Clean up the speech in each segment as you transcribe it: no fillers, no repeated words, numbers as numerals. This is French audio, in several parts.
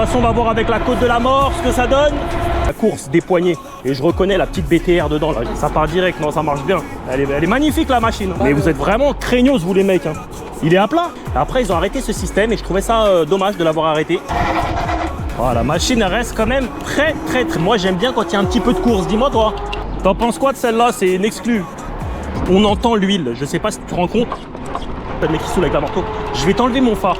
toute façon, on va voir avec la côte de la mort ce que ça donne. La course des poignées. Et je reconnais la petite BTR dedans. Là. Ça part direct. Non, ça marche bien. Elle est magnifique la machine. Mais vous êtes vraiment craignos, vous les mecs. Hein. Il est à plat. Après, ils ont arrêté ce système et je trouvais ça dommage de l'avoir arrêté. Oh, la machine reste quand même très. Moi, j'aime bien quand il y a un petit peu de course. Dis-moi, toi. T'en penses quoi de celle-là? C'est une exclue. On entend l'huile. Je sais pas si tu te rends compte. Le mec qui saoule avec la marteau. Je vais t'enlever mon phare.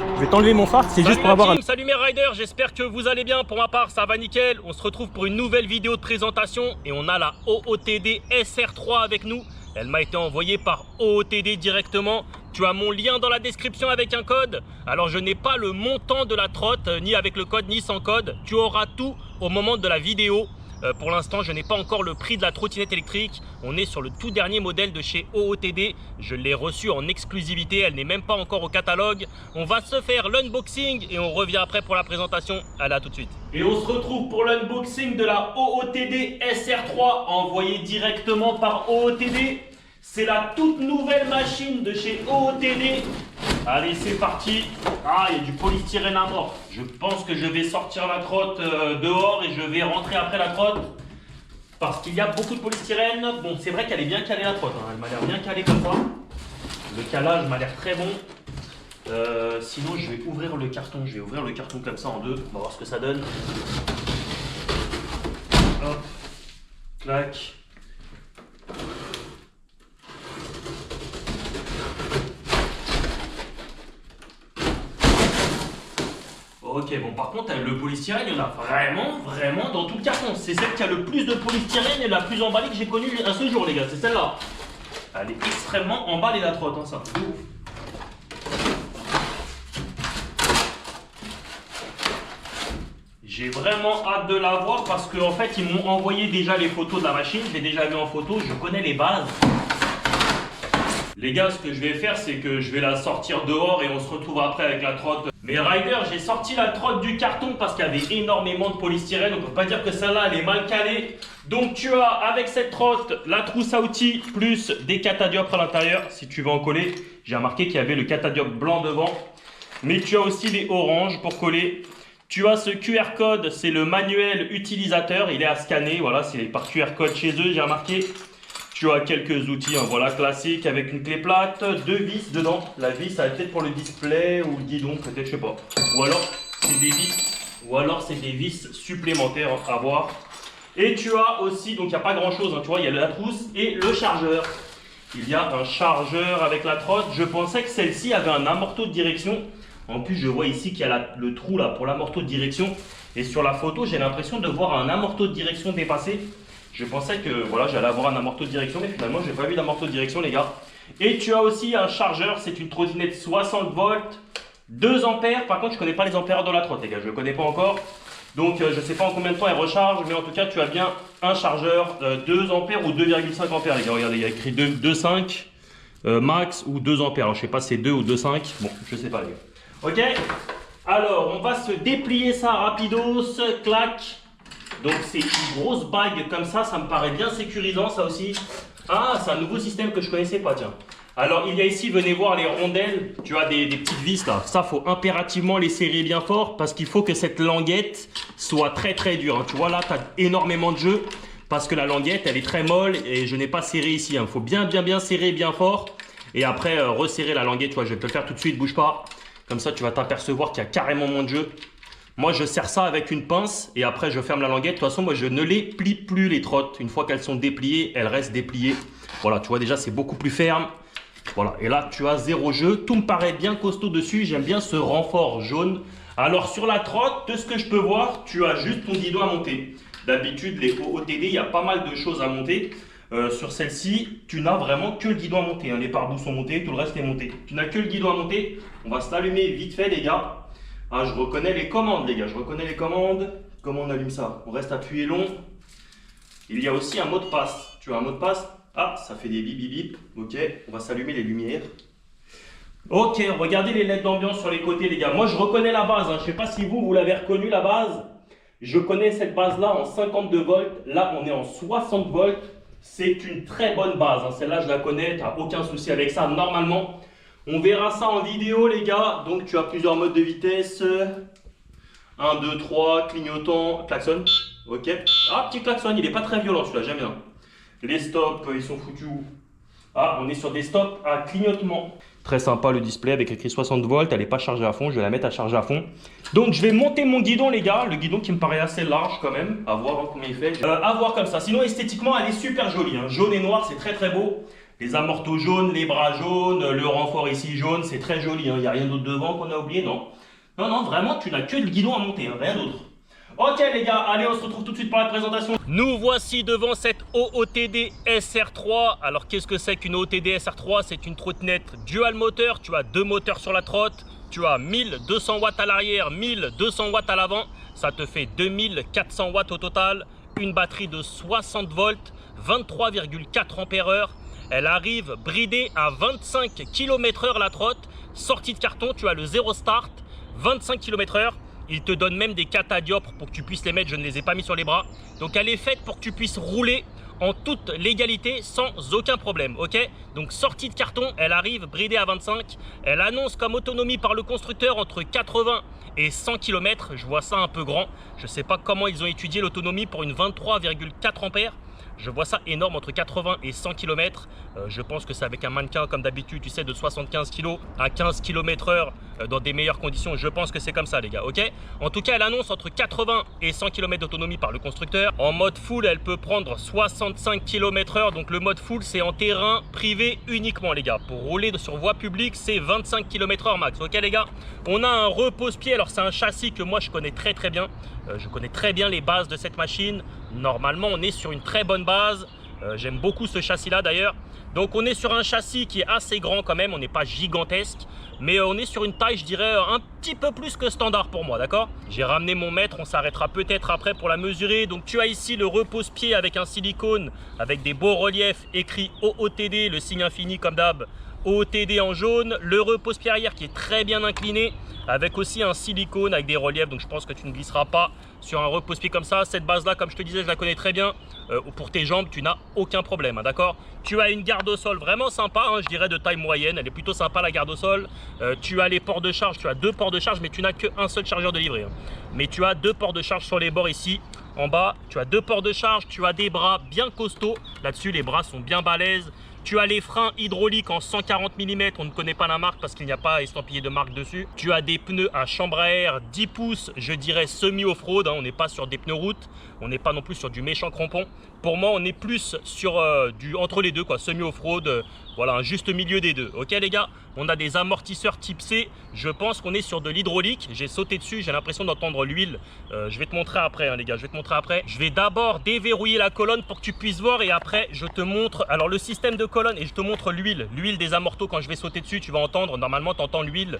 C'est juste pour avoir un... Salut mes riders, j'espère que vous allez bien. Pour ma part, ça va nickel. On se retrouve pour une nouvelle vidéo de présentation. Et on a la OOTD SR3 avec nous. Elle m'a été envoyée par OOTD directement. Tu as mon lien dans la description avec un code. Alors je n'ai pas le montant de la trotte, ni avec le code, ni sans code. Tu auras tout au moment de la vidéo. Pour l'instant, je n'ai pas encore le prix de la trottinette électrique. On est sur le tout dernier modèle de chez OOTD. Je l'ai reçu en exclusivité. Elle n'est même pas encore au catalogue. On va se faire l'unboxing et on revient après pour la présentation. Allez, à tout de suite. Et on se retrouve pour l'unboxing de la OOTD SR3 envoyée directement par OOTD. C'est la toute nouvelle machine de chez OOTD. Allez, c'est parti. Ah, il y a du polystyrène à mort. Je pense que je vais sortir la trotte dehors et je vais rentrer après la trotte. Parce qu'il y a beaucoup de polystyrène. Bon, c'est vrai qu'elle est bien calée la trotte. Hein. Elle m'a l'air bien calée comme ça. Le calage m'a l'air très bon. Sinon, je vais ouvrir le carton. Je vais ouvrir le carton comme ça en deux. On va voir ce que ça donne. Hop. Clac. Ok, bon par contre le polystyrène, il y en a vraiment dans tout le carton. C'est celle qui a le plus de polystyrène et la plus emballée que j'ai connue à ce jour les gars, c'est celle-là. Elle est extrêmement emballée la trotte, hein, ça. J'ai vraiment hâte de la voir parce qu'en fait ils m'ont envoyé déjà les photos de la machine, je l'ai déjà vu en photo, je connais les bases. Les gars, ce que je vais faire, c'est que je vais la sortir dehors et on se retrouve après avec la trotte. Mais riders, j'ai sorti la trotte du carton parce qu'il y avait énormément de polystyrène. On peut pas dire que celle-là, elle est mal calée. Donc tu as avec cette trotte la trousse à outils plus des catadioptres à l'intérieur. Si tu veux en coller, j'ai remarqué qu'il y avait le catadioptre blanc devant. Mais tu as aussi les oranges pour coller. Tu as ce QR code, c'est le manuel utilisateur. Il est à scanner, voilà, c'est par QR code chez eux, j'ai remarqué. Tu as quelques outils, hein, voilà, classiques avec une clé plate, deux vis dedans. La vis, ça va peut-être pour le display ou le guidon, peut-être, je sais pas. Ou alors c'est des vis supplémentaires à voir. Et tu as aussi, donc il n'y a pas grand-chose, hein, tu vois, il y a la trousse et le chargeur. Il y a un chargeur avec la trotte. Je pensais que celle-ci avait un amorto de direction. En plus, je vois ici qu'il y a le trou là pour l'amorto de direction. Et sur la photo, j'ai l'impression de voir un amorto de direction dépassé. Je pensais que voilà, j'allais avoir un amorto de direction, mais finalement, je n'ai pas vu d'amorto de direction, les gars. Et tu as aussi un chargeur, c'est une trottinette 60 volts, 2 ampères. Par contre, je ne connais pas les ampères de la trotte, les gars, je ne connais pas encore. Donc, je ne sais pas en combien de temps elle recharge, mais en tout cas, tu as bien un chargeur 2 ampères ou 2,5 ampères, les gars. Regardez, il y a écrit 2,5 max ou 2 ampères. Alors, je ne sais pas si c'est 2 ou 2,5. Bon, je ne sais pas, les gars. Ok, alors, on va se déplier ça rapidos, clac. Donc c'est une grosse bague comme ça me paraît bien sécurisant ça aussi. Ah, c'est un nouveau système que je connaissais pas, tiens. Alors il y a ici, venez voir les rondelles, tu as des petites vis là. Ça, faut impérativement les serrer bien fort parce qu'il faut que cette languette soit très dure. Hein. Tu vois là, tu as énormément de jeu parce que la languette, elle est très molle et je n'ai pas serré ici. Il faut bien serrer bien fort et après resserrer la languette. Tu vois, je vais te le faire tout de suite, bouge pas. Comme ça, tu vas t'apercevoir qu'il y a carrément moins de jeu. Moi, je serre ça avec une pince et après, je ferme la languette. De toute façon, moi, je ne les plie plus, les trottes. Une fois qu'elles sont dépliées, elles restent dépliées. Voilà, tu vois, déjà, c'est beaucoup plus ferme. Voilà, et là, tu as zéro jeu. Tout me paraît bien costaud dessus. J'aime bien ce renfort jaune. Alors, sur la trotte, de ce que je peux voir, tu as juste ton guidon à monter. D'habitude, les OOTD, il y a pas mal de choses à monter. Sur celle-ci, tu n'as vraiment que le guidon à monter. Hein. Les pare-boues sont montés, tout le reste est monté. Tu n'as que le guidon à monter. On va se l'allumer vite fait, les gars. Ah, je reconnais les commandes, les gars, je reconnais les commandes. Comment on allume ça? On reste appuyé long. Il y a aussi un mot de passe. Tu as un mot de passe? Ah, ça fait des bip bip bip. Ok, on va s'allumer les lumières. Ok, regardez les LED d'ambiance sur les côtés, les gars. Moi, je reconnais la base. Hein. Je ne sais pas si vous l'avez reconnu, la base. Je connais cette base-là en 52 volts. Là, on est en 60 volts. C'est une très bonne base. Hein. Celle-là, je la connais. Tu n'as aucun souci avec ça, normalement. On verra ça en vidéo, les gars. Donc, tu as plusieurs modes de vitesse. 1, 2, 3, clignotant, klaxon. Ok. Ah, petit klaxon, il est pas très violent celui-là, j'aime bien. Les stops, ils sont foutus où? Ah, on est sur des stops à clignotement. Très sympa le display avec écrit 60 volts, elle n'est pas chargée à fond, je vais la mettre à charger à fond. Donc je vais monter mon guidon les gars, le guidon qui me paraît assez large quand même, à voir combien il fait. À voir comme ça, sinon esthétiquement elle est super jolie, hein. Jaune et noir c'est très très beau. Les amortos jaunes, les bras jaunes, le renfort ici jaune, c'est très joli, hein. Il n'y a rien d'autre devant qu'on a oublié, non? Non, non, vraiment tu n'as que le guidon à monter, hein, rien d'autre. Ok les gars, allez on se retrouve tout de suite pour la présentation. Nous voici devant cette OOTD SR3. Alors qu'est-ce que c'est qu'une OOTD SR3? C'est une trottinette dual moteur, tu as deux moteurs sur la trotte, tu as 1200 watts à l'arrière, 1200 watts à l'avant, ça te fait 2400 watts au total, une batterie de 60 volts, 23,4 ampères-heure. Elle arrive bridée à 25 km/h la trotte, sortie de carton, tu as le 0 start, 25 km/h. Il te donne même des catadioptres pour que tu puisses les mettre, je ne les ai pas mis sur les bras. Donc elle est faite pour que tu puisses rouler en toute légalité sans aucun problème, ok? Donc sortie de carton, elle arrive bridée à 25. Elle annonce comme autonomie par le constructeur entre 80 et 100 km. Je vois ça un peu grand. Je ne sais pas comment ils ont étudié l'autonomie pour une 23,4 ampères. Je vois ça énorme entre 80 et 100 km. Je pense que c'est avec un mannequin comme d'habitude, tu sais, de 75 kg à 15 km/h dans des meilleures conditions. Je pense que c'est comme ça les gars, ok? En tout cas, elle annonce entre 80 et 100 km d'autonomie par le constructeur. En mode full, elle peut prendre 65 km/h. Donc le mode full, c'est en terrain privé uniquement les gars. Pour rouler sur voie publique, c'est 25 km/h max, ok les gars? On a un repose-pied. Alors c'est un châssis que moi je connais très très bien. Je connais très bien les bases de cette machine. Normalement, on est sur une très bonne base. J'aime beaucoup ce châssis-là d'ailleurs. Donc, on est sur un châssis qui est assez grand quand même. On n'est pas gigantesque. Mais on est sur une taille, je dirais, un petit peu plus que standard pour moi, d'accord? J'ai ramené mon mètre. On s'arrêtera peut-être après pour la mesurer. Donc, tu as ici le repose-pied avec un silicone, avec des beaux reliefs écrits OOTD, le signe infini comme d'hab. OOTD en jaune, le repose-pied arrière qui est très bien incliné avec aussi un silicone avec des reliefs, donc je pense que tu ne glisseras pas sur un repose-pied comme ça. Cette base là, comme je te disais, je la connais très bien. Pour tes jambes, tu n'as aucun problème, hein, d'accord? Tu as une garde au sol vraiment sympa, hein, je dirais de taille moyenne, elle est plutôt sympa la garde au sol. Tu as les ports de charge, tu as deux ports de charge, mais tu n'as qu'un seul chargeur de livret, hein. Mais tu as deux ports de charge sur les bords ici. En bas, tu as deux ports de charge, tu as des bras bien costauds. Là-dessus, les bras sont bien balèzes. Tu as les freins hydrauliques en 140 mm, on ne connaît pas la marque parce qu'il n'y a pas estampillé de marque dessus. Tu as des pneus à chambre à air 10 pouces, je dirais semi-off-road, hein, on n'est pas sur des pneus route, on n'est pas non plus sur du méchant crampon. Pour moi, on est plus sur entre les deux, quoi, semi-off-road, voilà, un juste milieu des deux. Ok les gars, on a des amortisseurs type C, je pense qu'on est sur de l'hydraulique. J'ai sauté dessus, j'ai l'impression d'entendre l'huile. Je vais te montrer après, hein, les gars, je vais te montrer après. Je vais d'abord déverrouiller la colonne pour que tu puisses voir et après, je te montre alors le système de colonne et je te montre l'huile des amortos. Quand je vais sauter dessus, tu vas entendre, normalement tu entends l'huile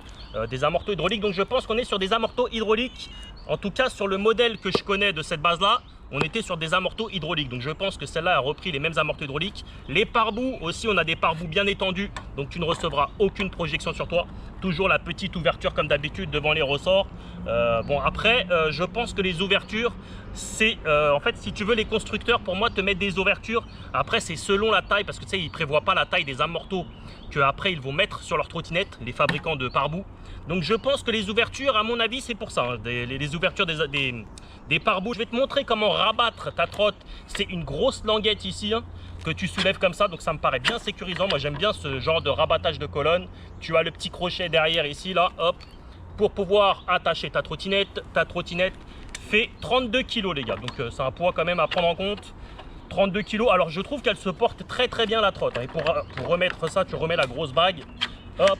des amortos hydrauliques. Donc je pense qu'on est sur des amortos hydrauliques. En tout cas, sur le modèle que je connais de cette base-là, on était sur des amortos hydrauliques. Donc je pense que celle-là a repris les mêmes amortos hydrauliques. Les pare-boues aussi, on a des pare-boues bien étendus. Donc tu ne recevras aucune projection sur toi. Toujours la petite ouverture comme d'habitude devant les ressorts. Bon après, je pense que les ouvertures, c'est en fait si tu veux les constructeurs pour moi te mettre des ouvertures. Après c'est selon la taille parce que tu sais ils ne prévoient pas la taille des amortos qu'après ils vont mettre sur leur trottinette, les fabricants de pare-boues. Donc je pense que les ouvertures, à mon avis, c'est pour ça, hein, les ouvertures des pare-boues. Je vais te montrer comment rabattre ta trotte. C'est une grosse languette ici, hein, que tu soulèves comme ça, donc ça me paraît bien sécurisant. Moi j'aime bien ce genre de rabattage de colonne. Tu as le petit crochet derrière ici, là, hop, pour pouvoir attacher ta trottinette. Ta trottinette fait 32 kg les gars, donc c'est un poids quand même à prendre en compte. 32 kg, alors je trouve qu'elle se porte très très bien la trotte, hein. Et pour remettre ça, tu remets la grosse bague, hop.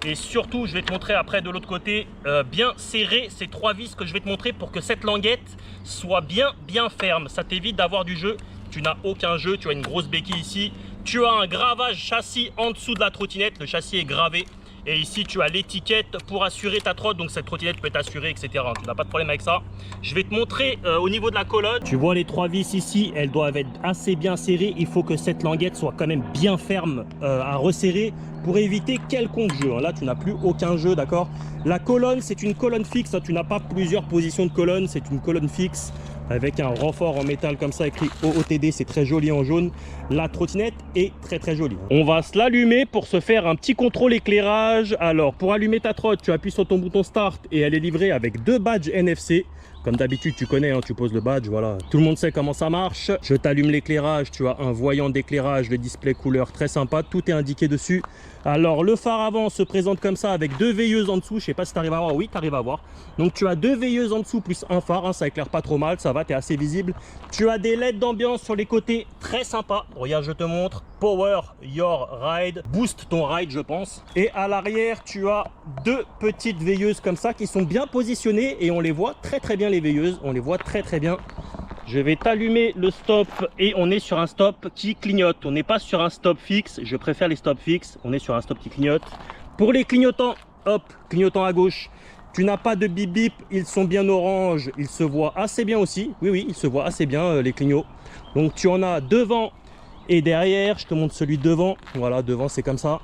Et surtout, je vais te montrer après de l'autre côté, bien serrer ces trois vis que je vais te montrer pour que cette languette soit bien ferme. Ça t'évite d'avoir du jeu. Tu n'as aucun jeu, tu as une grosse béquille ici. Tu as un gravage châssis en dessous de la trottinette, le châssis est gravé. Et ici, tu as l'étiquette pour assurer ta trotte. Donc cette trottinette peut être assurée, etc. Tu n'as pas de problème avec ça. Je vais te montrer au niveau de la colonne. Tu vois les trois vis ici, elles doivent être assez bien serrées. Il faut que cette languette soit quand même bien ferme à resserrer pour éviter quelconque jeu. Là, tu n'as plus aucun jeu, d'accord? La colonne, c'est une colonne fixe. Tu n'as pas plusieurs positions de colonne. C'est une colonne fixe. avec un renfort en métal comme ça écrit OOTD, c'est très joli en jaune. La trottinette est très jolie. On va se l'allumer pour se faire un petit contrôle éclairage. Alors pour allumer ta trotte, tu appuies sur ton bouton start et elle est livrée avec 2 badges NFC. Comme d'habitude, tu connais, hein, tu poses le badge, voilà. Tout le monde sait comment ça marche. Je t'allume l'éclairage, tu as un voyant d'éclairage, le display couleur très sympa, tout est indiqué dessus. Alors le phare avant se présente comme ça avec 2 veilleuses en dessous, je sais pas si tu arrives à voir, oui tu arrives à voir. Donc tu as 2 veilleuses en dessous plus un phare, hein, ça éclaire pas trop mal, ça va, tu es assez visible. Tu as des LED d'ambiance sur les côtés, très sympa. Regarde, je te montre, Power Your Ride, boost ton ride je pense. Et à l'arrière, tu as 2 petites veilleuses comme ça qui sont bien positionnées et on les voit très bien les veilleuses, on les voit très bien. Je vais t'allumer le stop et on est sur un stop qui clignote. On n'est pas sur un stop fixe, je préfère les stops fixes. On est sur un stop qui clignote. Pour les clignotants, hop, clignotant à gauche. Tu n'as pas de bip bip, ils sont bien orange, ils se voient assez bien aussi. Oui, ils se voient assez bien les clignots. Donc tu en as devant et derrière. Je te montre celui de devant. Voilà, devant c'est comme ça.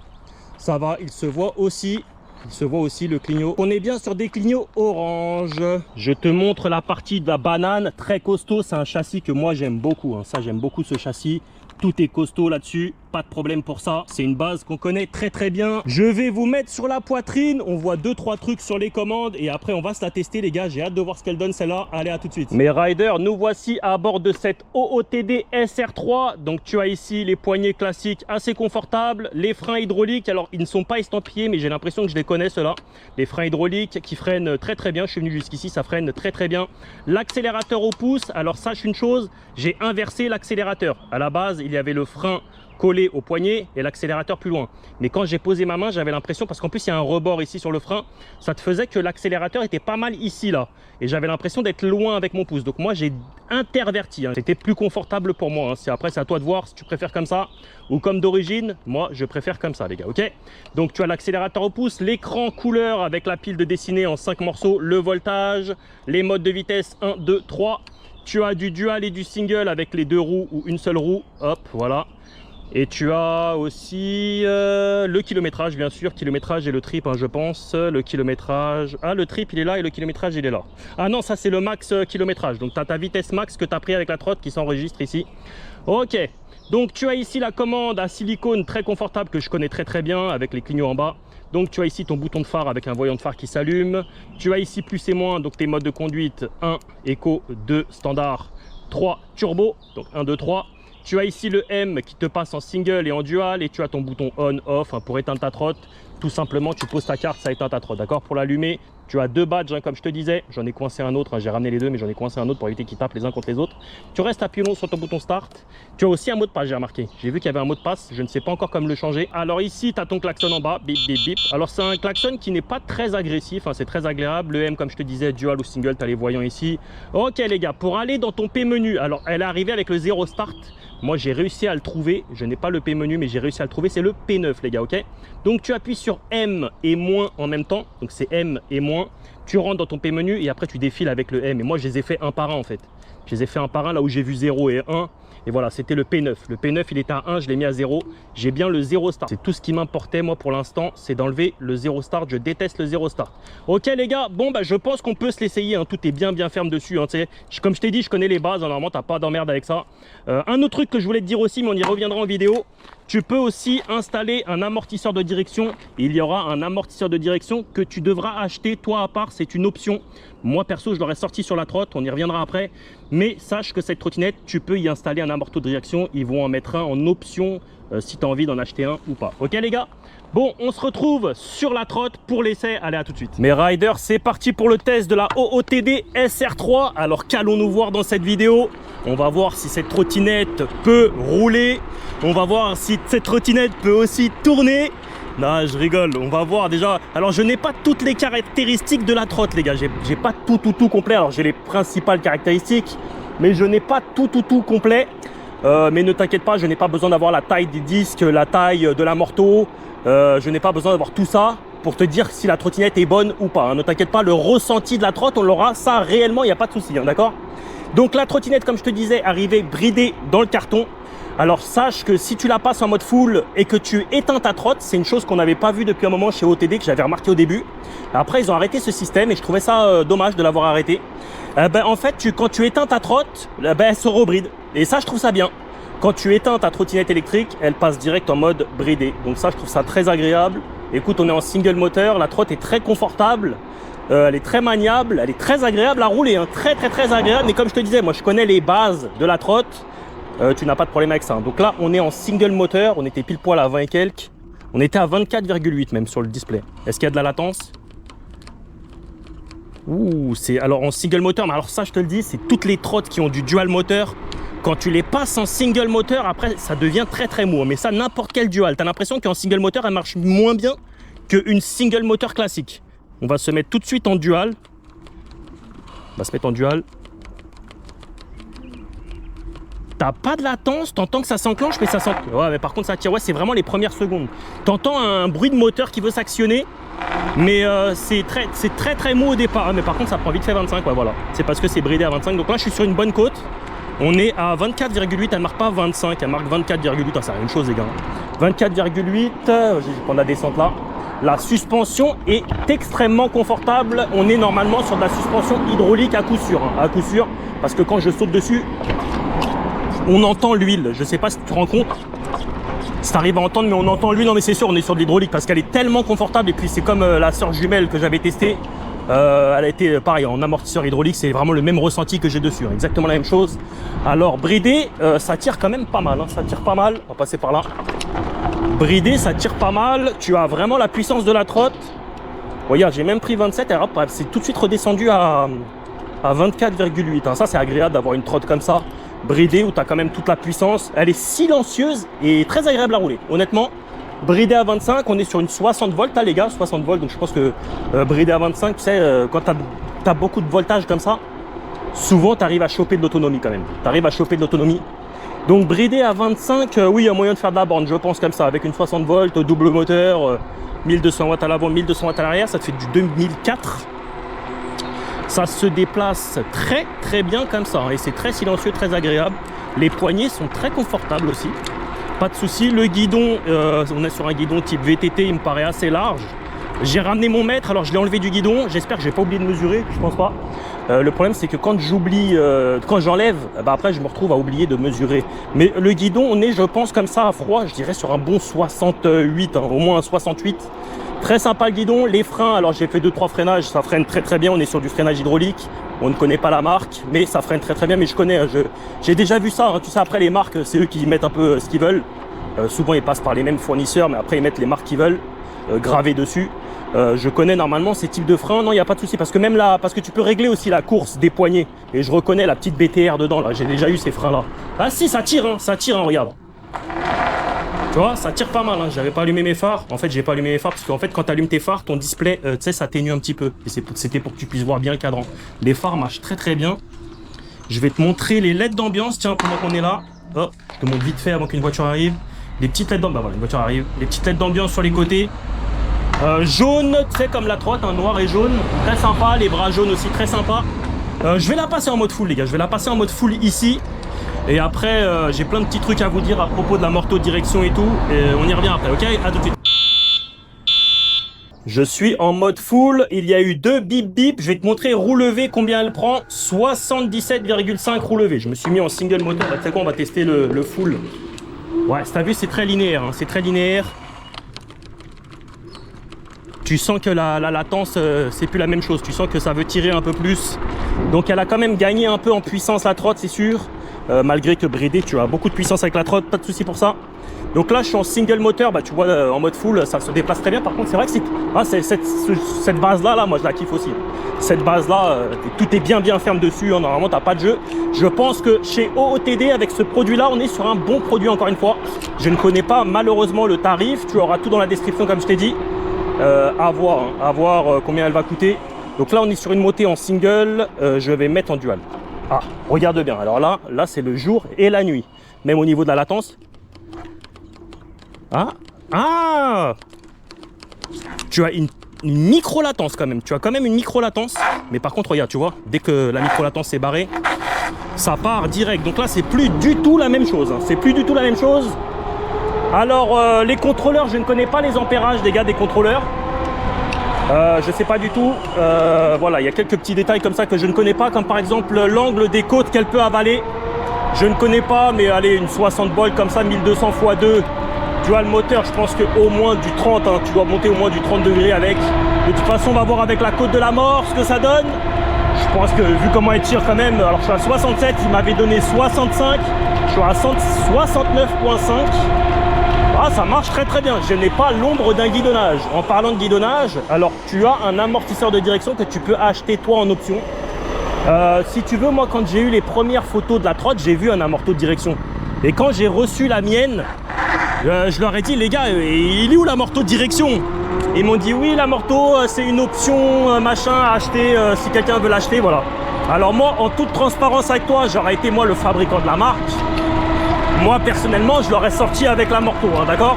Ça va, il se voit aussi. Il se voit aussi le clignot. On est bien sur des clignots orange. Je te montre la partie de la banane. Très costaud. C'est un châssis que moi j'aime beaucoup. Hein. Ça, j'aime beaucoup ce châssis. Tout est costaud là-dessus, pas de problème pour ça. C'est une base qu'on connaît très bien. Je vais vous mettre sur la poitrine. On voit 2-3 trucs sur les commandes et après on va se la tester les gars. J'ai hâte de voir ce qu'elle donne celle-là. Allez, à tout de suite. Mes riders, nous voici à bord de cette OOTD SR3. Donc tu as ici les poignées classiques assez confortables. Les freins hydrauliques, alors ils ne sont pas estampillés mais j'ai l'impression que je les connais ceux-là. Les freins hydrauliques qui freinent très bien. Je suis venu jusqu'ici, ça freine très bien. L'accélérateur au pouce, alors sache une chose, j'ai inversé l'accélérateur. À la base, il y avait le frein collé au poignet et l'accélérateur plus loin. Mais quand j'ai posé ma main, j'avais l'impression, parce qu'en plus il y a un rebord ici sur le frein, ça te faisait que l'accélérateur était pas mal ici là. Et j'avais l'impression d'être loin avec mon pouce. Donc moi j'ai interverti. Hein. C'était plus confortable pour moi. Hein. Après c'est à toi de voir si tu préfères comme ça ou comme d'origine. Moi je préfère comme ça les gars, ok? Donc tu as l'accélérateur au pouce, l'écran couleur avec la pile de dessinée en 5 morceaux, le voltage, les modes de vitesse 1, 2, 3. Tu as du dual et du single avec les 2 roues ou une seule roue. Hop, voilà. Et tu as aussi le kilométrage, bien sûr. Kilométrage et le trip, hein, je pense. Le kilométrage. Ah, le trip, il est là et le kilométrage, il est là. Ah non, ça, c'est le max kilométrage. Donc, tu as ta vitesse max que tu as pris avec la trotte qui s'enregistre ici. Ok. Donc, tu as ici la commande à silicone très confortable que je connais très bien avec les clignots en bas. Donc, tu as ici ton bouton de phare avec un voyant de phare qui s'allume. Tu as ici plus et moins, donc tes modes de conduite 1 éco, 2 standard, 3 turbo. Donc, 1, 2, 3. Tu as ici le M qui te passe en single et en dual et tu as ton bouton on-off hein, pour éteindre ta trotte. Tout simplement, tu poses ta carte, ça éteint ta trotte. D'accord? Pour l'allumer, tu as 2 badges hein, comme je te disais. J'en ai coincé un autre, hein, j'ai ramené les 2 mais j'en ai coincé un autre pour éviter qu'ils tapent les uns contre les autres. Tu restes appuyé long sur ton bouton start. Tu as aussi un mot de passe, j'ai remarqué. J'ai vu qu'il y avait un mot de passe, je ne sais pas encore comment le changer. Alors ici, tu as ton klaxon en bas, bip bip bip. Alors c'est un klaxon qui n'est pas très agressif, hein, c'est très agréable. Le M comme je te disais, dual ou single, tu as les voyants ici. Ok les gars, pour aller dans ton P menu, alors elle est arrivée avec le 0 start. Moi j'ai réussi à le trouver, je n'ai pas le P menu mais j'ai réussi à le trouver, c'est le P9 les gars, ok? Donc tu appuies sur M et moins en même temps, donc c'est M et moins, tu rentres dans ton P menu et après tu défiles avec le M et moi je les ai fait un par un en fait. Je les ai fait un par un là où j'ai vu 0 et 1 et voilà c'était le P9. Le P9 il était à 1, je l'ai mis à 0, j'ai bien le 0 start. C'est tout ce qui m'importait moi pour l'instant, c'est d'enlever le 0 start, je déteste le 0 start. Ok les gars, bon bah je pense qu'on peut se l'essayer, hein. Tout est bien ferme dessus, hein, comme je t'ai dit je connais les bases, hein, normalement t'as pas d'emmerde avec ça. Un autre truc que je voulais te dire aussi mais on y reviendra en vidéo, tu peux aussi installer un amortisseur de direction. Il y aura un amortisseur de direction que tu devras acheter toi à part, c'est une option. Moi perso je l'aurais sorti sur la trotte, on y reviendra après. Mais sache que cette trottinette, tu peux y installer un amorto de direction. Ils vont en mettre un en option si tu as envie d'en acheter un ou pas. Ok les gars? Bon, on se retrouve sur la trotte pour l'essai. Allez, à tout de suite. Mes riders, c'est parti pour le test de la OOTD SR3. Alors, qu'allons-nous voir dans cette vidéo? On va voir si cette trottinette peut rouler. On va voir si cette trottinette peut aussi tourner. Non, je rigole, on va voir déjà. Alors, je n'ai pas toutes les caractéristiques de la trotte, les gars. J'ai pas tout complet. Alors, j'ai les principales caractéristiques, mais je n'ai pas tout complet. Mais ne t'inquiète pas, je n'ai pas besoin d'avoir la taille des disques, la taille de la morteau. Je n'ai pas besoin d'avoir tout ça pour te dire si la trottinette est bonne ou pas. Hein. Ne t'inquiète pas, le ressenti de la trotte, on l'aura ça réellement, il n'y a pas de souci, hein, d'accord? Donc la trottinette, comme je te disais, arrivée bridée dans le carton. Alors sache que si tu la passes en mode full et que tu éteins ta trotte, c'est une chose qu'on n'avait pas vue depuis un moment chez OTD, que j'avais remarqué au début. Après ils ont arrêté ce système et je trouvais ça dommage de l'avoir arrêté. En fait quand tu éteins ta trotte, elle se rebride. Et ça je trouve ça bien. Quand tu éteins ta trottinette électrique, elle passe direct en mode bridé. Donc ça je trouve ça très agréable. Écoute, on est en single moteur, la trotte est très confortable. Elle est très maniable, elle est très agréable à rouler, hein. Très agréable. Mais comme je te disais, moi je connais les bases de la trotte. Tu n'as pas de problème avec ça. Donc là, on est en single moteur. On était pile poil à 20 et quelques. On était à 24,8 même sur le display. Est-ce qu'il y a de la latence? Ouh, c'est alors en single moteur. Mais alors ça, je te le dis, c'est toutes les trottes qui ont du dual moteur. Quand tu les passes en single moteur, après, ça devient très mou. Mais ça, n'importe quel dual. Tu as l'impression qu'en single moteur, elle marche moins bien qu'une single moteur classique. On va se mettre tout de suite en dual. On va se mettre en dual. T'as pas de latence, t'entends que ça s'enclenche, mais ça s'enclenche. Ouais, mais par contre, ça tire. Ouais, c'est vraiment les premières secondes. T'entends un bruit de moteur qui veut s'actionner, mais c'est très mou au départ. Mais par contre, ça prend vite fait 25. Ouais, voilà. C'est parce que c'est bridé à 25. Donc là, je suis sur une bonne côte. On est à 24,8. Elle marque pas 25, elle marque 24,8. Ah, c'est la même chose, les gars. 24,8. Je vais prendre la descente là. La suspension est extrêmement confortable. On est normalement sur de la suspension hydraulique à coup sûr. Hein, à coup sûr, parce que quand je saute dessus, on entend l'huile. Je sais pas si tu te rends compte. Si tu arrives à entendre, mais on entend l'huile. Non, mais c'est sûr, on est sur de l'hydraulique parce qu'elle est tellement confortable. Et puis, c'est comme la sœur jumelle que j'avais testée. Elle a été pareil en amortisseur hydraulique. C'est vraiment le même ressenti que j'ai dessus. Hein, exactement la même chose. Alors, bridé, ça tire quand même pas mal. Hein, ça tire pas mal. On va passer par là. Bridé, ça tire pas mal. Tu as vraiment la puissance de la trotte. Regarde, j'ai même pris 27. Et hop, c'est tout de suite redescendu à 24,8. Hein. Ça, c'est agréable d'avoir une trotte comme ça. Bridée où tu as quand même toute la puissance. Elle est silencieuse et très agréable à rouler. Honnêtement, bridée à 25, on est sur une 60 volts, hein, les gars, 60 volts. Donc je pense que bridée à 25, tu sais, quand tu as beaucoup de voltage comme ça, souvent tu arrives à choper de l'autonomie quand même. Tu arrives à choper de l'autonomie. Donc bridée à 25, oui, il y a moyen de faire de la borne, je pense comme ça, avec une 60 volts, double moteur, 1200 watts à l'avant, 1200 watts à l'arrière, ça te fait du 2004. Ça se déplace très bien comme ça, hein, et c'est très silencieux, très agréable. Les poignées sont très confortables aussi, pas de souci. Le guidon, on est sur un guidon type VTT, il me paraît assez large. J'ai ramené mon mètre, alors je l'ai enlevé du guidon, j'espère que j'ai pas oublié de mesurer, je pense pas. Le problème c'est que quand j'oublie, quand j'enlève, après je me retrouve à oublier de mesurer. Mais le guidon, on est, je pense, comme ça à froid, je dirais sur un bon 68, hein, au moins un 68. Très sympa le guidon. Les freins, alors j'ai fait 2-3 freinages, ça freine très bien. On est sur du freinage hydraulique, on ne connaît pas la marque, mais ça freine très bien. Mais je connais, j'ai déjà vu ça, hein. Tu sais, après les marques, c'est eux qui mettent un peu ce qu'ils veulent. Souvent ils passent par les mêmes fournisseurs, mais après ils mettent les marques qu'ils veulent gravées dessus. Je connais normalement ces types de freins. Non, il n'y a pas de souci, parce que même là, parce que tu peux régler aussi la course des poignées. Et je reconnais la petite BTR dedans là, j'ai déjà eu ces freins là. Ah si, ça tire, regarde. Tu vois, ça tire pas mal, hein. J'avais pas allumé mes phares. En fait, j'ai pas allumé mes phares parce qu'en fait, quand tu allumes tes phares, ton display, tu sais, ça ténue un petit peu. Et c'était pour que tu puisses voir bien le cadran. Les phares marchent très bien. Je vais te montrer les LED d'ambiance. Tiens, pendant qu'on est là, hop, je te montre vite fait avant qu'une voiture arrive. Les petites LED d'ambiance, bah voilà, une voiture arrive. Les petites LED d'ambiance sur les côtés. Jaune, tu sais, comme la trotte, hein, noir et jaune. Très sympa. Les bras jaunes aussi, très sympa. Je vais la passer en mode full, les gars. Je vais la passer en mode full ici. Et après, j'ai plein de petits trucs à vous dire à propos de la morto direction et tout. Et on y revient après, ok? À tout de suite. Je suis en mode full. Il y a eu 2 bip bip. Je vais te montrer roue levée combien elle prend. 77,5 roue levée. Je me suis mis en single moteur. Tu sais quoi, on va tester le full. Ouais, t'as vu, c'est très linéaire. Hein. C'est très linéaire. Tu sens que la latence, c'est plus la même chose. Tu sens que ça veut tirer un peu plus. Donc elle a quand même gagné un peu en puissance la trotte, c'est sûr. Malgré que bridé, tu as beaucoup de puissance avec la trotte, pas de souci pour ça. Donc là, je suis en single moteur, bah, tu vois, en mode full, ça se déplace très bien. Par contre, c'est vrai que cette base-là, moi, je la kiffe aussi. Cette base-là, tout est bien ferme dessus. Hein, normalement, tu n'as pas de jeu. Je pense que chez OOTD, avec ce produit-là, on est sur un bon produit, encore une fois. Je ne connais pas, malheureusement, le tarif. Tu auras tout dans la description, comme je t'ai dit. À voir combien elle va coûter. Donc là, on est sur une montée en single. Je vais mettre en dual. Ah, regarde bien. Alors là c'est le jour et la nuit. Même au niveau de la latence. Ah, tu as une micro-latence quand même. Tu as quand même une micro-latence. Mais par contre, regarde, tu vois, dès que la micro-latence est barrée, ça part direct. Donc là, c'est plus du tout la même chose. Hein. C'est plus du tout la même chose. Alors, les contrôleurs, je ne connais pas les ampérages des gars des contrôleurs. Je sais pas du tout. Voilà, il y a quelques petits détails comme ça que je ne connais pas, comme par exemple l'angle des côtes qu'elle peut avaler. Je ne connais pas, mais allez, une 60 volts comme ça, 1200 x 2. Tu vois, le moteur, je pense qu'au moins du 30, hein, tu dois monter au moins du 30 degrés avec. De toute façon, on va voir avec la côte de la mort ce que ça donne. Je pense que vu comment elle tire quand même, alors je suis à 67, il m'avait donné 65, je suis à 69.5. Ah, ça marche très très bien, je n'ai pas l'ombre d'un guidonnage. En parlant de guidonnage, alors tu as un amortisseur de direction que tu peux acheter toi en option. Si tu veux, moi quand j'ai eu les premières photos de la trotte, j'ai vu un amorto de direction. Et quand j'ai reçu la mienne, je leur ai dit, les gars, il est où l'amorto de direction? Ils m'ont dit, oui, l'amorto, c'est une option machin à acheter si quelqu'un veut l'acheter, voilà. Alors moi, en toute transparence avec toi, j'aurais été moi le fabricant de la marque. Moi, personnellement, je l'aurais sorti avec l'amorto, hein, d'accord?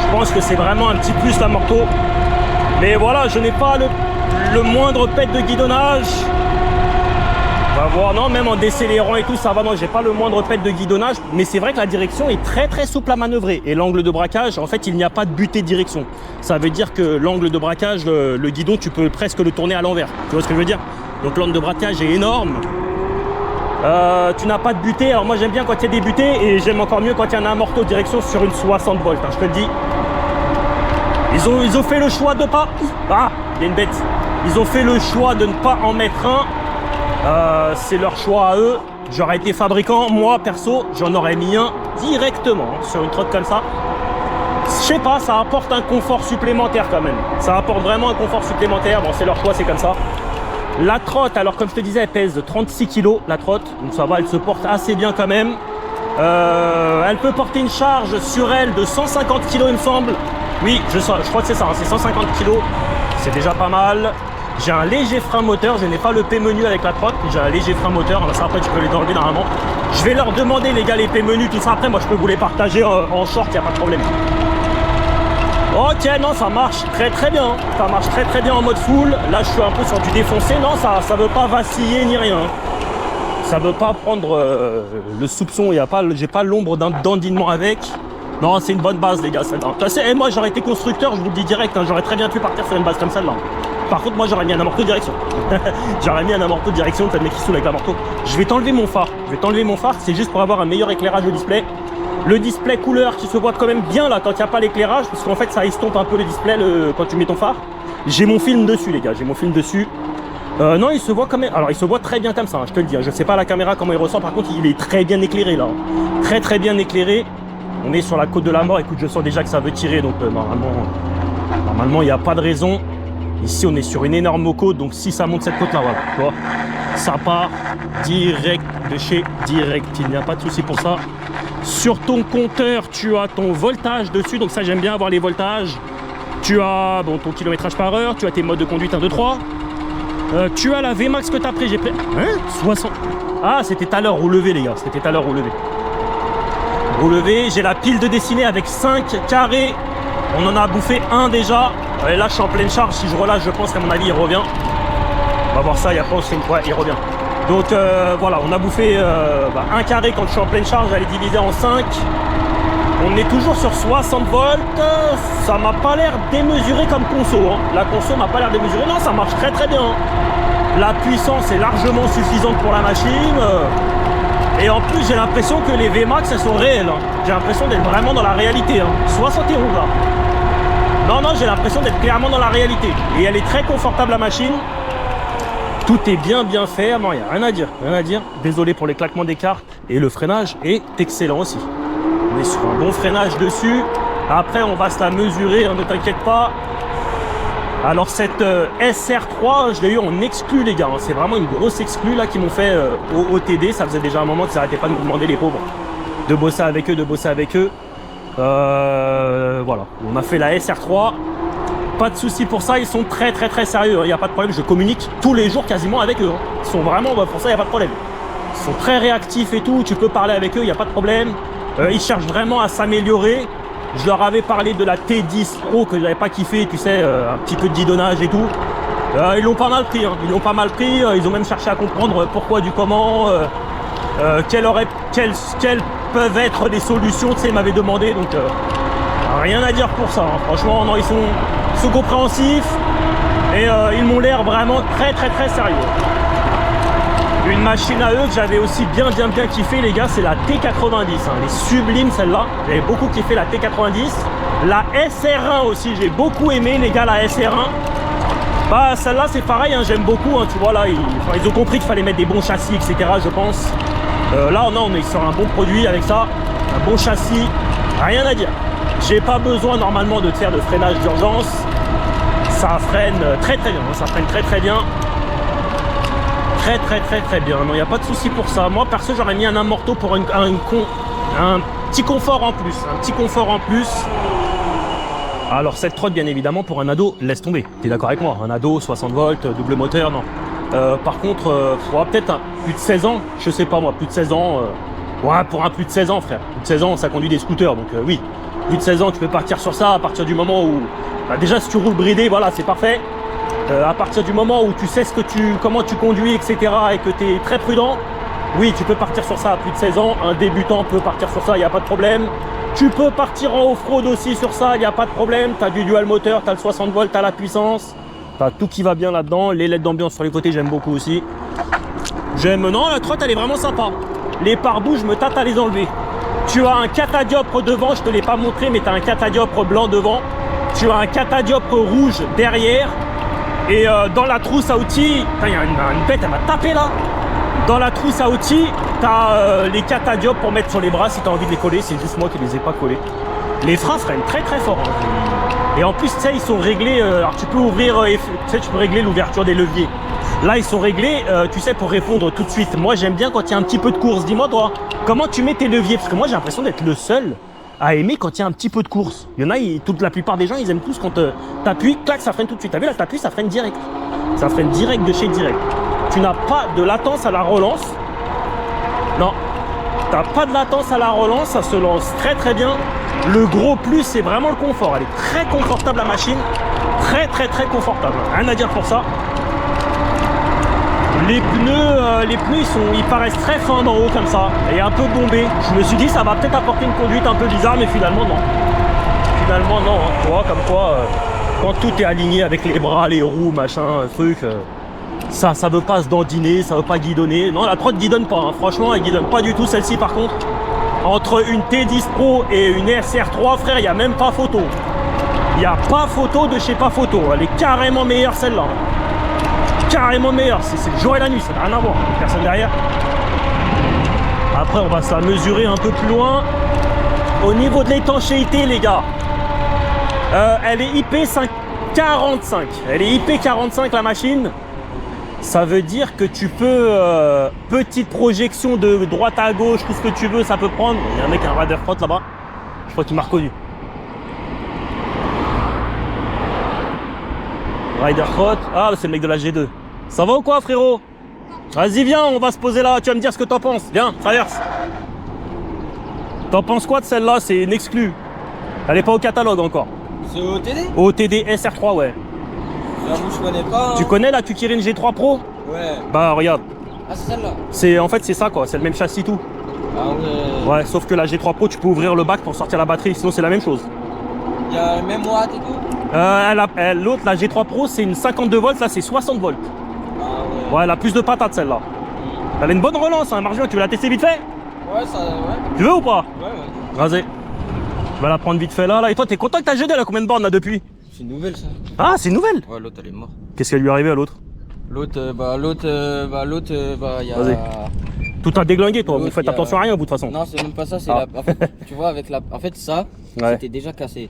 Je pense que c'est vraiment un petit plus l'amorto. Mais voilà, je n'ai pas le moindre pet de guidonnage. On va voir, non, même en décélérant et tout, ça va, non, j'ai pas le moindre pet de guidonnage. Mais c'est vrai que la direction est très très souple à manœuvrer. Et l'angle de braquage, en fait, il n'y a pas de butée de direction. Ça veut dire que l'angle de braquage, le guidon, tu peux presque le tourner à l'envers. Tu vois ce que je veux dire? Donc l'angle de braquage est énorme. Tu n'as pas de butée. Alors moi j'aime bien quand il y a des butées et j'aime encore mieux quand il y a un amorto de direction sur une 60 volts, hein, je te le dis. Ils ont fait le choix de pas... Ah, il y a une bête. Ils ont fait le choix de ne pas en mettre un. C'est leur choix à eux. J'aurais été fabricant, moi perso, j'en aurais mis un directement hein, sur une trotte comme ça. Je sais pas, ça apporte un confort supplémentaire quand même. Ça apporte vraiment un confort supplémentaire. Bon, c'est leur choix, c'est comme ça. La trotte, alors comme je te disais, elle pèse 36 kg la trotte, donc ça va, elle se porte assez bien quand même. Elle peut porter une charge sur elle de 150 kg il me semble. Oui, je crois que c'est ça, hein, c'est 150 kg, c'est déjà pas mal. J'ai un léger frein moteur, je n'ai pas le P-menu avec la trotte, j'ai un léger frein moteur, alors ça après tu peux les enlever normalement. Je vais leur demander les gars les P-menus, tout ça après, moi je peux vous les partager en short, il n'y a pas de problème. Ok, non, ça marche très très bien. Ça marche très très bien en mode full. Là, je suis un peu sur du défoncé. Non, ça veut pas vaciller ni rien. Ça veut pas prendre le soupçon. J'ai pas l'ombre d'un dandinement avec. Non, c'est une bonne base, les gars. Et moi, j'aurais été constructeur, je vous le dis direct. Hein, j'aurais très bien pu partir sur une base comme celle-là. Par contre, moi, j'aurais mis un amorto de direction. J'aurais mis un amorto de direction. T'as le mec qui saoule avec l'amorto. Je vais t'enlever mon phare. C'est juste pour avoir un meilleur éclairage au display. Le display couleur qui se voit quand même bien là quand il n'y a pas l'éclairage, parce qu'en fait ça estompe un peu le display quand tu mets ton phare. J'ai mon film dessus les gars, j'ai mon film dessus. Non, il se voit quand même, alors il se voit très bien comme ça, hein, je te le dis. Hein. Je sais pas à la caméra comment il ressort, par contre il est très bien éclairé là. Très très bien éclairé. On est sur la côte de la mort, écoute je sens déjà que ça veut tirer, donc normalement il n'y a pas de raison. Ici on est sur une énorme côte, donc si ça monte cette côte là, voilà, tu vois, ça part direct de chez direct, il n'y a pas de souci pour ça. Sur ton compteur, tu as ton voltage dessus, donc ça j'aime bien avoir les voltages. Tu as bon, ton kilométrage par heure, tu as tes modes de conduite 1, 2, 3. Tu as la VMAX que tu as pris, j'ai pris... Hein 60... Ah, c'était tout à l'heure, roue levée les gars, c'était tout à l'heure, roue levée. Roue levée, j'ai la pile de dessinée avec 5 carrés. On en a bouffé un déjà. Et là, je suis en pleine charge, si je relâche, je pense qu'à mon avis, il revient. On va voir ça, il y a pas aussi une fois, il revient. Donc voilà, on a bouffé un carré quand je suis en pleine charge, elle est divisée en 5. On est toujours sur 60 volts. Ça m'a pas l'air démesuré comme conso. Hein. La conso m'a pas l'air démesurée. Non, ça marche très très bien. La puissance est largement suffisante pour la machine. Et en plus, j'ai l'impression que les VMAX, elles sont réelles. Hein. J'ai l'impression d'être vraiment dans la réalité. Hein. 71 là. Non, j'ai l'impression d'être clairement dans la réalité. Et elle est très confortable la machine. Tout est bien fait, non, il n'y a rien à dire, Désolé pour les claquements des cartes. Et le freinage est excellent aussi. On est sur un bon freinage dessus. Après, on va se la mesurer, hein, ne t'inquiète pas. Alors cette SR3, je l'ai eu en exclu les gars. Hein. C'est vraiment une grosse exclue là qu'ils m'ont fait au TD. Ça faisait déjà un moment qu'ils n'arrêtaient pas de nous demander les pauvres de bosser avec eux, Voilà, on a fait la SR3. Pas de souci pour ça, ils sont très sérieux, il n'y a pas de problème, je communique tous les jours quasiment avec eux. Ils sont vraiment, pour ça il n'y a pas de problème. Ils sont très réactifs et tout, tu peux parler avec eux, il n'y a pas de problème. Ils cherchent vraiment à s'améliorer. Je leur avais parlé de la T10 Pro que je n'avais pas kiffé, tu sais, un petit peu de guidonnage et tout. Ils l'ont pas mal pris, hein. Ils l'ont pas mal pris, ils ont même cherché à comprendre pourquoi du comment, quelles peuvent être les solutions, tu sais, ils m'avaient demandé, donc rien à dire pour ça, hein. Franchement, non, ils sont compréhensifs et ils m'ont l'air vraiment très sérieux. Une machine à eux que j'avais aussi bien kiffé, les gars, c'est la T90, hein. Elle est sublime celle-là, j'avais beaucoup kiffé la T90. La SR1 aussi, j'ai beaucoup aimé, les gars, la SR1. Bah celle-là c'est pareil, hein, j'aime beaucoup, hein, tu vois là, ils ont compris qu'il fallait mettre des bons châssis, etc. je pense. Là non, on est sur un bon produit avec ça, un bon châssis, rien à dire. J'ai pas besoin normalement de faire de freinage d'urgence. Ça freine très bien, hein, ça freine très bien. Très bien, non, il n'y a pas de souci pour ça. Moi perso j'aurais mis un amorto pour un petit confort en plus, Alors cette trotte bien évidemment pour un ado, laisse tomber, t'es d'accord avec moi, un ado 60 volts, double moteur, non. Par contre, faudra peut-être plus de 16 ans, je sais pas moi, plus de 16 ans, ouais pour un plus de 16 ans frère, plus de 16 ans ça conduit des scooters, donc oui, plus de 16 ans tu peux partir sur ça à partir du moment où, bah, déjà si tu roules bridé, voilà c'est parfait, à partir du moment où tu sais comment tu conduis etc et que tu es très prudent, oui tu peux partir sur ça à plus de 16 ans, un débutant peut partir sur ça, il n'y a pas de problème. Tu peux partir en off-road aussi sur ça, il n'y a pas de problème. Tu as du dual moteur, tu as le 60 volts, tu as la puissance. Tu as tout qui va bien là-dedans. Les LED d'ambiance sur les côtés, j'aime beaucoup aussi. Non, la trotte, elle est vraiment sympa. Les pare-boues, je me tâte à les enlever. Tu as un catadiopre devant, je te l'ai pas montré, mais tu as un catadiopre blanc devant. Tu as un catadiopre rouge derrière. Et dans la trousse à outils, il y a une bête, elle m'a tapé là. Dans la trousse à outils, tu as les catadiopes pour mettre sur les bras si tu as envie de les coller. C'est juste moi qui les ai pas collés. Les freins freinent très fort. Hein. Et en plus, tu sais, ils sont réglés. Alors tu peux ouvrir, tu sais, tu peux régler l'ouverture des leviers. Là, ils sont réglés, tu sais, pour répondre tout de suite. Moi, j'aime bien quand il y a un petit peu de course. Dis-moi, toi, comment tu mets tes leviers? Parce que moi, j'ai l'impression d'être le seul à aimer quand il y a un petit peu de course. Il y en a, la plupart des gens, ils aiment tous quand t'appuies, clac, ça freine tout de suite. T'as vu là, t'appuies, ça freine direct. Ça freine direct de chez direct. Tu n'as pas de latence à la relance. Non, t'as pas de latence à la relance, ça se lance très bien. Le gros plus, c'est vraiment le confort. Elle est très confortable la machine, très confortable. Rien à dire pour ça. Les pneus, ils paraissent très fins d'en haut comme ça et un peu bombés. Je me suis dit ça va peut-être apporter une conduite un peu bizarre, mais finalement non. Finalement non. Hein. Tu vois, comme quoi, quand tout est aligné avec les bras, les roues, machin, truc. Ça veut pas se dandiner, ça veut pas guidonner. Non, la trotte guidonne pas, hein. Franchement, elle guidonne pas du tout celle-ci par contre. Entre une T10 Pro et une SR3, frère, il n'y a même pas photo. Il n'y a pas photo de chez pas photo. Elle est carrément meilleure celle-là. Carrément meilleure. C'est le jour et la nuit, ça n'a rien à voir. Personne derrière. Après, on va se la mesurer un peu plus loin. Au niveau de l'étanchéité, les gars, elle est IP45. Elle est IP45 la machine. Ça veut dire que tu peux, petite projection de droite à gauche, tout ce que tu veux, ça peut prendre. Il y a un mec, un Rider Front là-bas. Je crois qu'il m'a reconnu. Rider Front. Ah, c'est le mec de la G2. Ça va ou quoi, frérot? Vas-y, viens, on va se poser là. Tu vas me dire ce que t'en penses. Viens, traverse. T'en penses quoi de celle-là? C'est une exclue. Elle est pas au catalogue encore. C'est OTD? OTD SR3, ouais. J'avoue, je connais pas. Hein. Tu connais la Tukirin G3 Pro? Ouais. Bah regarde. Ah, c'est celle-là? En fait c'est ça quoi, c'est le même châssis tout. Ah ouais. Ouais, sauf que la G3 Pro tu peux ouvrir le bac pour sortir la batterie, sinon c'est la même chose. Il y a le même watt et tout? L'autre, la G3 Pro, c'est une 52 volts, là c'est 60 volts. Ah ouais. Ouais, elle a plus de patates celle-là. Elle a une bonne relance, hein, Marjolaine, tu veux la tester vite fait? Ouais, ça, ouais. Tu veux ou pas? Ouais. Vas-y. Je vais la prendre vite fait là. Et toi, t'es content que ta G2 elle a combien de bornes là depuis? C'est une nouvelle ça. Ah, c'est une nouvelle? Ouais, l'autre elle est morte. Qu'est-ce qui lui est arrivé à l'autre? L'autre, il y a... Vas-y. Tout a déglingué toi, vous faites attention à rien vous de toute façon. Non, c'est même pas ça, c'est Ah. En fait, tu vois, avec la... En fait, ça, Ouais. c'était déjà cassé.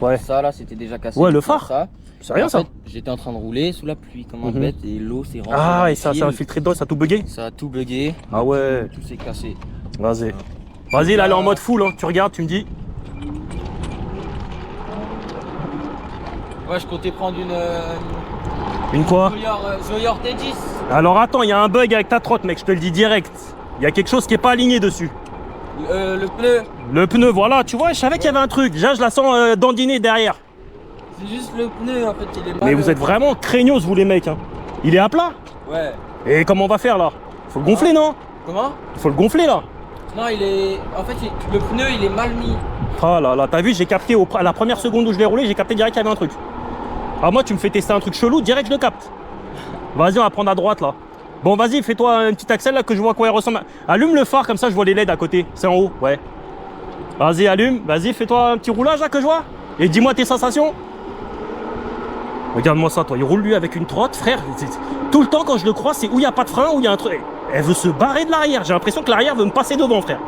Ouais. Ça, là, c'était déjà cassé. Ouais, le phare. Ça. C'est rien En ça. fait, j'étais en train de rouler sous la pluie comme un Mhm. bête et l'eau s'est rentrée. Ah, dans et le ça fil. a infiltré dedans, ça a tout bugué? Ça a tout bugué. Ah ouais. Tout s'est cassé. Vas-y. Vas-y, là, elle est en mode full, hein. Tu regardes, tu me dis. Ouais, je comptais prendre Une quoi? Zoyer T10. Alors attends, il y a un bug avec ta trotte, mec, je te le dis direct. Il y a quelque chose qui est pas aligné dessus. Le pneu. Le pneu, voilà, tu vois, je savais qu'il y avait un truc. Déjà, je la sens dandiner derrière. C'est juste le pneu en fait, il est mal. Mais vous êtes vraiment craignos vous les mecs hein. Il est à plat. Ouais. Et comment on va faire là? Faut le gonfler non? Comment? Faut le gonfler là. Non, il est. En fait, le pneu il est mal mis. Ah là là, t'as vu, j'ai capté à la première seconde où je l'ai roulé, j'ai capté direct qu'il y avait un truc. Ah moi tu me fais tester un truc chelou, direct je le capte. Vas-y on va prendre à droite là. Bon vas-y, fais-toi un petit accel là que je vois à quoi il ressemble. Allume le phare comme ça je vois les LED à côté, c'est en haut, ouais. Vas-y allume, vas-y fais-toi un petit roulage là que je vois. Et dis-moi tes sensations. Regarde-moi ça toi, il roule lui avec une trotte frère. Tout le temps quand je le croise c'est où il n'y a pas de frein, où il y a un truc. Elle veut se barrer de l'arrière, j'ai l'impression que l'arrière veut me passer devant frère.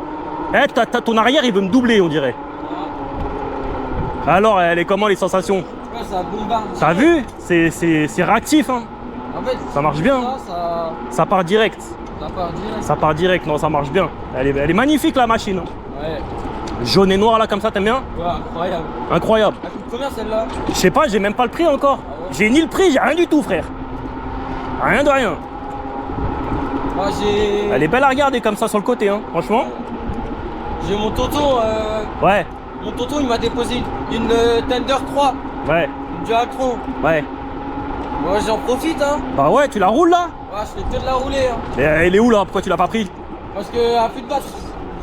Eh ton arrière il veut me doubler on dirait. Alors elle est comment les sensations? Ouais, ça bombarde. T'as vu? C'est réactif hein. En fait, Ça marche bien. Ça part direct. Ça part direct. Ça part direct, non ça marche bien. Elle est magnifique la machine. Ouais. Jaune et noir là comme ça, t'aimes bien? Ouais, incroyable. Incroyable. Elle coûte combien celle-là? Je sais pas, j'ai même pas le prix encore. Ah ouais? J'ai ni le prix, j'ai rien du tout frère. Rien de rien. Moi j'ai. Elle est belle à regarder comme ça sur le côté hein, franchement. J'ai mon tonton. Ouais, Mon tonton il m'a déposé une Thunder 3. ouais, Une Dualtron. ouais. Moi j'en profite hein. Bah ouais, tu la roules là? Ouais, je fais que de la rouler hein. Mais elle est où là? Pourquoi tu l'as pas pris? Parce que a plus de batterie.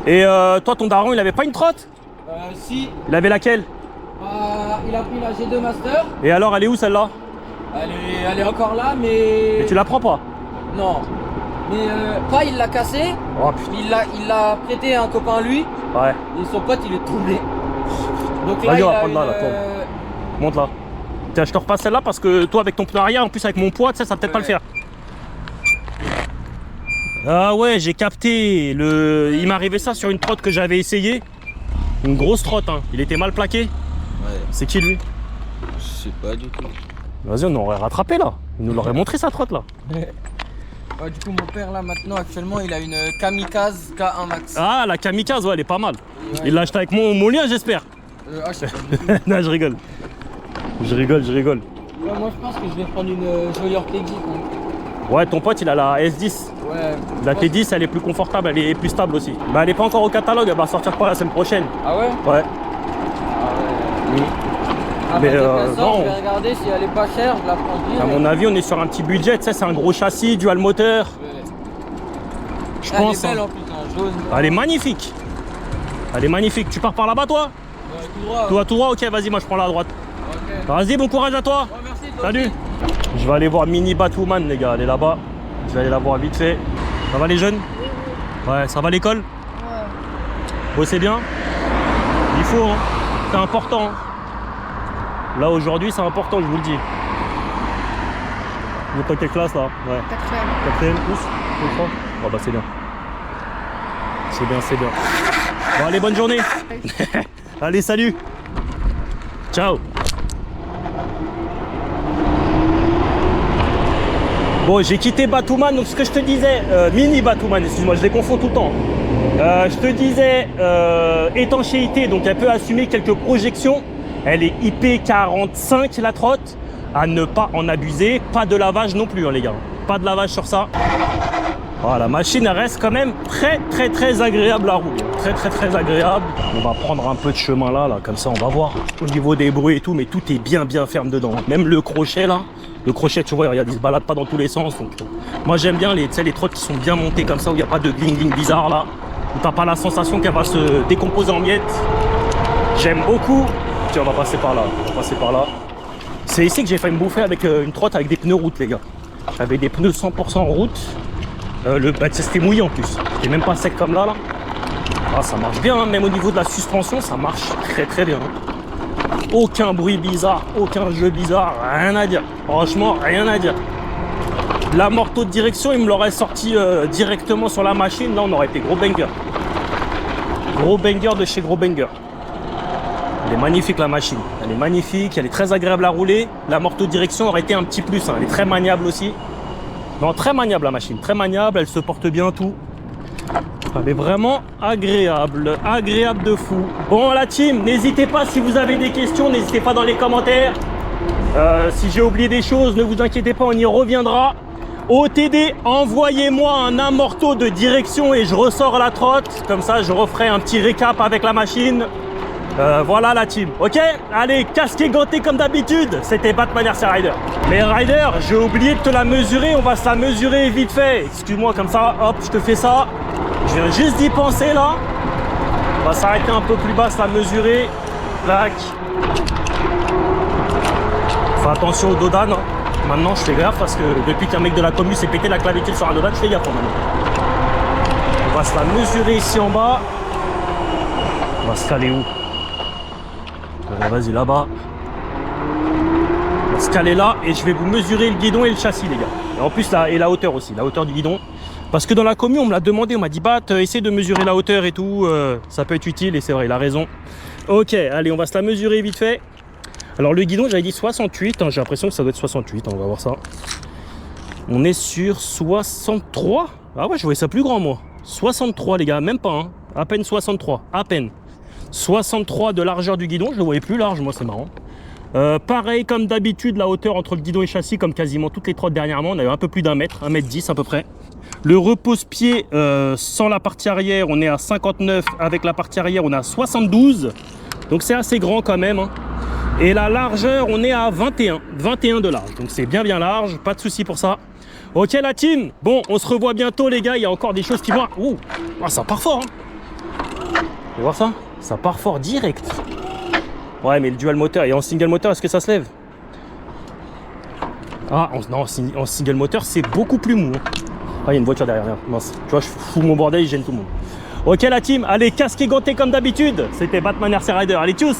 Et toi ton daron il avait pas une trotte? Si. Il avait laquelle? Il a pris la G2 Master. Et alors elle est où celle-là? Elle est encore là mais. Mais tu la prends pas? Non. Mais pas il l'a cassé. Oh putain. Il l'a prêté à un copain à lui. Ouais. Et son pote il est tombé. Donc là Vas-y, il on va a prendre là, une, là, tourne. Monte là. Tiens, je te repasse celle-là parce que toi avec ton pneu arrière, en plus avec mon poids, tu sais, ça va peut-être pas le faire. Ah ouais, j'ai capté. Il m'est arrivé ça sur une trotte que j'avais essayé. Une grosse trotte, hein. Il était mal plaqué. Ouais. C'est qui lui? Je sais pas du tout. Vas-y, on aurait rattrapé là. Il nous l'aurait montré sa trotte là. Ouais, du coup mon père là maintenant actuellement il a une Kamikaze K1 Max. Ah, la Kamikaze, ouais, elle est pas mal. Ouais. Il l'a acheté avec mon lien, j'espère. Je sais pas. Non, je rigole. Je rigole. Ouais, moi je pense que je vais prendre une Joyer Peggy. Ouais, ton pote, il a la S10. Ouais. La T10, elle est plus confortable, elle est plus stable aussi. Bah, elle est pas encore au catalogue, elle va sortir pas la semaine prochaine. Ah ouais? Ouais. Ah ouais. Ah, Mais, bah, de toute façon, non. je vais regarder si elle est pas chère, je la prends bien. À mon avis, on est sur un petit budget, tu sais, c'est un gros châssis, dual moteur. Ouais. Je Elle pense. est belle hein. en plus, hein, jaune. Elle est magnifique. Elle est magnifique. Tu pars par là-bas, toi? Ouais, tout droit. Toi, tout droit? Ok, vas-y, moi je prends la droite. Ok. Vas-y, bon courage à toi. Ouais, merci. toi Salut. aussi. Je vais aller voir Mini Batwoman, les gars. Elle est là-bas. Je vais aller la voir vite fait. Ça va les jeunes? Ouais, ça va l'école? Ouais. Bossez bien? Il faut, hein. C'est important. Hein. Là, aujourd'hui, c'est important, je vous le dis. Vous êtes en quelle classe, là? Ouais. Quatrième, tous? Je crois. Oh, bah, c'est bien. C'est bien. Bon, allez, bonne journée. Allez, salut. Ciao. Bon, j'ai quitté Batwoman, donc ce que je te disais, Mini Batwoman, excuse-moi, je les confonds tout le temps. Je te disais, étanchéité, donc elle peut assumer quelques projections. Elle est IP45 la trotte, à ne pas en abuser. Pas de lavage non plus, hein, les gars. Pas de lavage sur ça. Voilà, la machine elle reste quand même très agréable à rouler. Très agréable. On va prendre un peu de chemin là, comme ça on va voir. Au niveau des bruits et tout, mais tout est bien ferme dedans. Même le crochet là. Le crochet, tu vois, regarde, il se balade pas dans tous les sens. Donc, moi, j'aime bien les trottes qui sont bien montées comme ça, où il n'y a pas de gling bizarre là, où t'as pas la sensation qu'elle va se décomposer en miettes. J'aime beaucoup. Tiens, on va passer par là. C'est ici que j'ai failli me bouffer avec une trotte avec des pneus route, les gars. J'avais des pneus 100% en route. C'était mouillé en plus. C'était même pas sec comme là. Ah, ça marche bien, hein. Même au niveau de la suspension, ça marche très bien. Aucun bruit bizarre, aucun jeu bizarre, rien à dire. Franchement, rien à dire. La morteau de direction, il me l'aurait sorti directement sur la machine. Là, on aurait été gros banger. Gros banger de chez Gros Banger. Elle est magnifique la machine. Elle est magnifique, elle est très agréable à rouler. La morteau de direction aurait été un petit plus. Hein. Elle est très maniable aussi. Non, très maniable la machine. Très maniable, elle se porte bien tout. Elle est vraiment agréable de fou. Bon la team, n'hésitez pas si vous avez des questions, n'hésitez pas dans les commentaires. Si j'ai oublié des choses, ne vous inquiétez pas, on y reviendra. OTD, envoyez-moi un amorto de direction et je ressors la trotte. Comme ça, je referai un petit récap avec la machine. Voilà la team, ok? Allez, casqué ganté comme d'habitude, c'était Batman RC Rider. Mais Rider, j'ai oublié de te la mesurer, on va se la mesurer vite fait. Excuse-moi, comme ça, hop, je te fais ça. Je viens juste d'y penser là. On va s'arrêter un peu plus bas, se la mesurer. Tac. Fais attention au Dodan. Hein. Maintenant, je fais gaffe parce que depuis qu'un mec de la commu s'est pété la clavicule sur un Dodan, je fais gaffe maintenant. On va se la mesurer ici en bas. On va se caler où? Vas-y, là-bas. On va se caler là et je vais vous mesurer le guidon et le châssis, les gars. Et en plus, la hauteur aussi, la hauteur du guidon. Parce que dans la commune, on me l'a demandé, on m'a dit, bah, essaie de mesurer la hauteur et tout, ça peut être utile, et c'est vrai, il a raison. Ok, allez, on va se la mesurer vite fait. Alors, le guidon, j'avais dit 68, hein, j'ai l'impression que ça doit être 68, hein, on va voir ça. On est sur 63. Ah ouais, je voyais ça plus grand, moi. 63, les gars, même pas, hein. À peine 63, à peine. 63 de largeur du guidon, je le voyais plus large, moi, c'est marrant. Pareil, comme d'habitude, la hauteur entre le guidon et le châssis, comme quasiment toutes les trottes dernièrement, on a eu un peu plus d'1 mètre, 1m10 à peu près. Le repose-pied sans la partie arrière, on est à 59. Avec la partie arrière, on est à 72. Donc c'est assez grand quand même. Hein. Et la largeur, on est à 21. 21 de large. Donc c'est bien large, pas de souci pour ça. Ok la team, bon, on se revoit bientôt les gars. Il y a encore des choses qui vont... Ouh, ah, ça part fort. Hein. Vous voir ça? Ça part fort direct. Ouais, mais le dual moteur et en single moteur, est-ce que ça se lève? Ah, non, en single moteur, c'est beaucoup plus mou. Hein. Ah, il y a une voiture derrière, regarde. Mince. Tu vois, je fous mon bordel, je gêne tout le monde. Ok, la team, allez, casqué ganté comme d'habitude. C'était Batman RC Rider. Allez, tchuss!